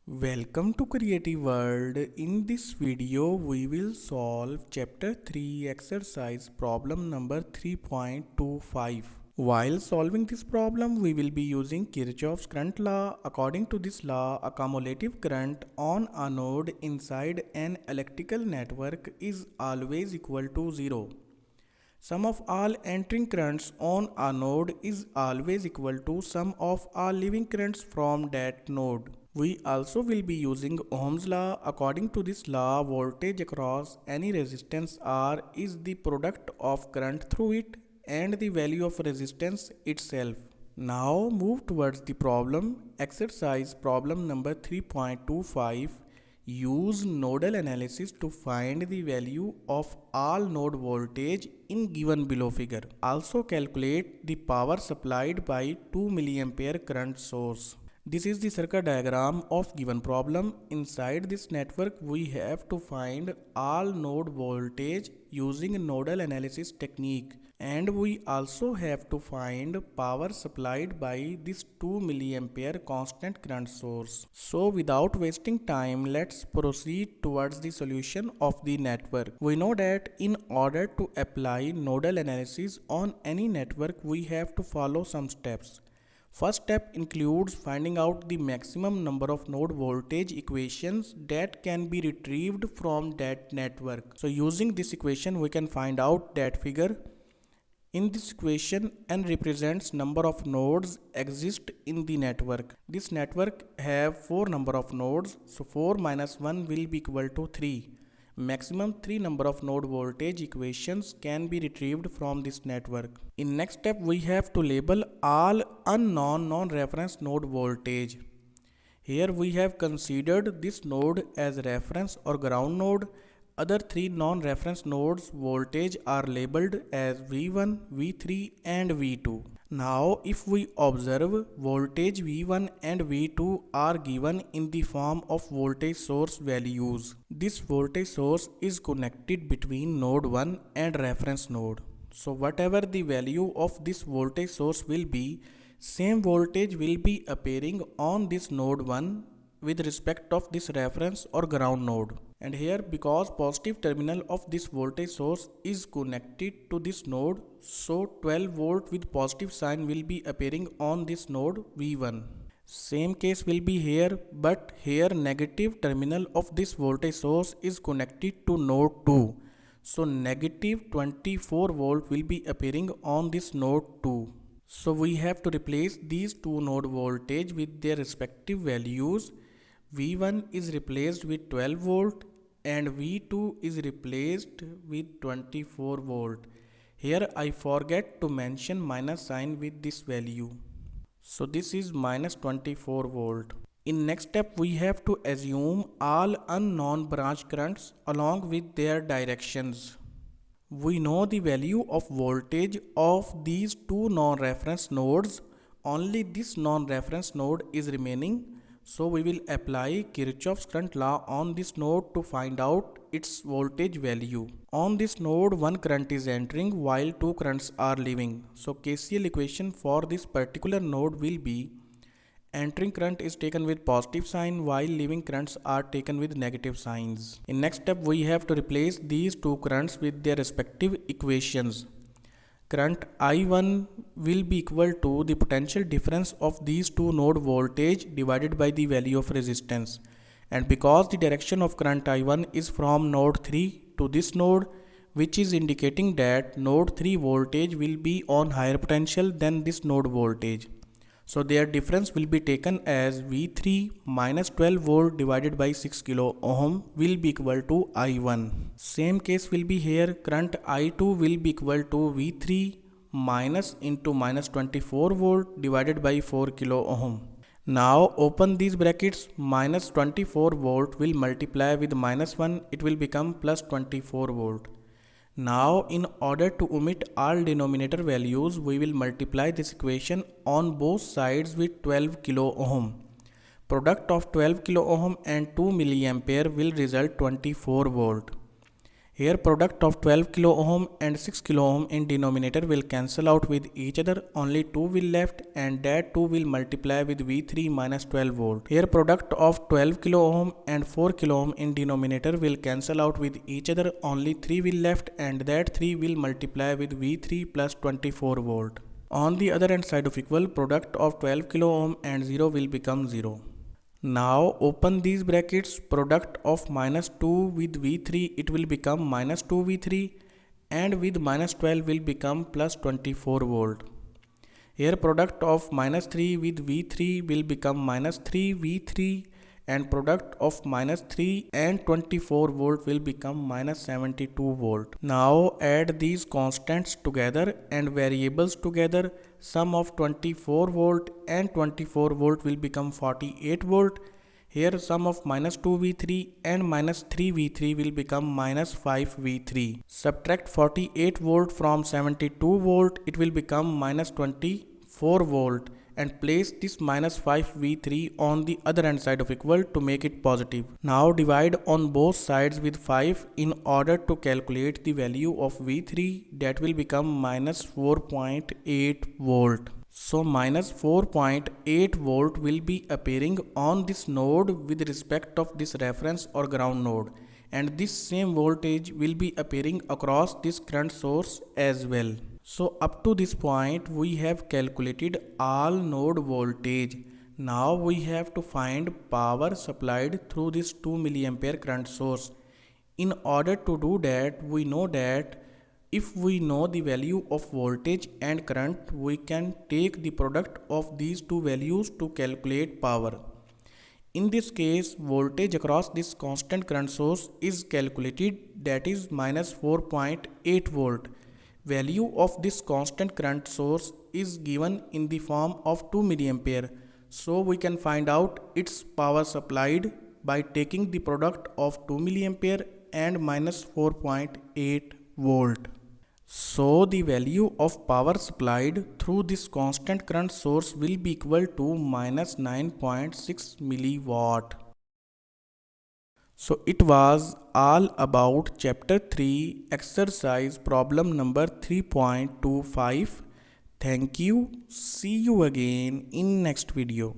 Welcome to Creative World. In this video, we will solve Chapter 3 exercise problem number 3.25. While solving this problem, we will be using Kirchoff's current law. According to this law, a cumulative current on a node inside an electrical network is always equal to 0. Sum of all entering currents on a node is always equal to sum of all leaving currents from that node. We also will be using Ohm's law. According to this law, voltage across any resistance R is the product of current through it and the value of resistance itself. Now move towards the problem. Exercise problem number 3.25. Use nodal analysis to find the value of all node voltage in given below figure. Also calculate the power supplied by 2 mA current source. This is the circuit diagram of given problem. Inside this network, we have to find all node voltage using nodal analysis technique, and we also have to find power supplied by this 2 mA constant current source. So without wasting time, let's proceed towards the solution of the network. We know that in order to apply nodal analysis on any network, we have to follow some steps. First step includes finding out the maximum number of node voltage equations that can be retrieved from that network. So using this equation, we can find out that figure. In this equation, n represents number of nodes exist in the network. This network have 4 number of nodes, so 4 minus 1 will be equal to 3. Maximum 3 number of node voltage equations can be retrieved from this network. In next step, we have to label all unknown non-reference node voltage. Here we have considered this node as reference or ground node. Other 3 non-reference nodes voltage are labeled as V1, V3 and V2. Now if we observe, voltage V1 and V2 are given in the form of voltage source values. This voltage source is connected between node 1 and reference node. So whatever the value of this voltage source will be, same voltage will be appearing on this node 1 with respect of this reference or ground node. And here, because positive terminal of this voltage source is connected to this node, so 12 volt with positive sign will be appearing on this node V1. Same case will be here, but here negative terminal of this voltage source is connected to node 2. So negative 24 volt will be appearing on this node 2. So we have to replace these two node voltage with their respective values. V1 is replaced with 12 volt and V2 is replaced with 24 volt. Here I forget to mention minus sign with this value. So this is minus 24 volt. In next step, we have to assume all unknown branch currents along with their directions. We know the value of voltage of these two non-reference nodes. Only this non-reference node is remaining. So we will apply Kirchoff's current law on this node to find out its voltage value. On this node, one current is entering while two currents are leaving. So KCL equation for this particular node will be entering current is taken with positive sign while leaving currents are taken with negative signs. In next step, we have to replace these two currents with their respective equations. Current I1 will be equal to the potential difference of these two node voltage divided by the value of resistance. And because the direction of current I1 is from node 3 to this node, which is indicating that node 3 voltage will be on higher potential than this node voltage. So their difference will be taken as V3 minus 12 volt divided by 6 kilo ohm will be equal to I1. Same case will be here. Current I2 will be equal to V3 minus into minus 24 volt divided by 4 kilo ohm. Now open these brackets. Minus 24 volt will multiply with minus 1. It will become plus 24 volt. Now in order to omit all denominator values, we will multiply this equation on both sides with 12 kilo ohm. Product of 12 kilo ohm and 2 milliampere will result 24 volt. Here product of 12 kilo ohm and 6 kilo ohm in denominator will cancel out with each other. Only 2 will left and that 2 will multiply with V3 minus 12 volt. Here product of 12 kilo ohm and 4 kilo ohm in denominator will cancel out with each other. Only 3 will left and that 3 will multiply with V3 plus 24 volt. On the other hand side of equal, product of 12 kilo ohm and 0 will become 0. Now open these brackets, product of minus 2 with V3 it will become minus 2V3 and with minus 12 will become plus 24 volt. Here product of minus 3 with V3 will become minus 3V3 and product of minus 3 and 24 volt will become minus 72 volt. Now add these constants together and variables together. Sum of 24 volt and 24 volt will become 48 volt. Here sum of minus 2V3 and minus 3V3 will become minus 5V3. Subtract 48 volt from 72 volt, it will become minus 24 volt and place this minus 5V3 on the other hand side of equal to make it positive. Now divide on both sides with 5 in order to calculate the value of V3 that will become minus 4.8 volt. So minus 4.8 volt will be appearing on this node with respect of this reference or ground node, and this same voltage will be appearing across this current source as well. So up to this point we have calculated all node voltage. Now we have to find power supplied through this 2 milliampere current source. In order to do that, we know that if we know the value of voltage and current, we can take the product of these two values to calculate power. In this case, voltage across this constant current source is calculated, that is minus 4.8 volt. Value of this constant current source is given in the form of 2 milliampere. So we can find out its power supplied by taking the product of 2 milliampere and minus 4.8 volt. So the value of power supplied through this constant current source will be equal to minus 9.6 milliwatt. So it was all about chapter 3 exercise problem number 3.25. Thank you. See you again in next video.